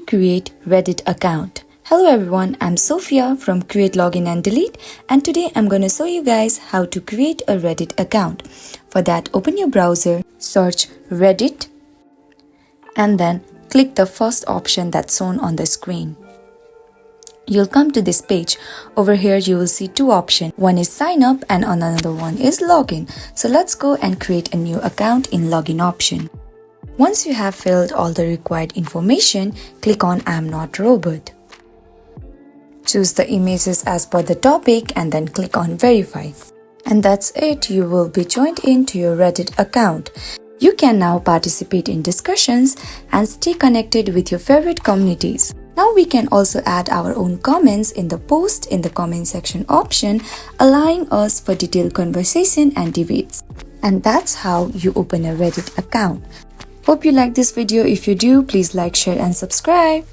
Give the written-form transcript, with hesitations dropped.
create Reddit account. Hello everyone, I'm Sophia from Create Login and Delete, and today I'm going to show you guys how to create a Reddit account. For that, open your browser, search Reddit, and then click the first option that's shown on the screen. You'll come to this page. Over here you will see two options. One is sign up and another one is login. So let's go and create a new account in login option. Once you have filled all the required information, click on I'm not robot. Choose the images as per the topic and then click on verify. And that's it, you will be joined into your Reddit account. You can now participate in discussions and stay connected with your favorite communities. Now we can also add our own comments in the post in the comment section option, allowing us for detailed conversation and debates. And that's how you open a Reddit account. Hope you like this video. If you do, please like, share and subscribe.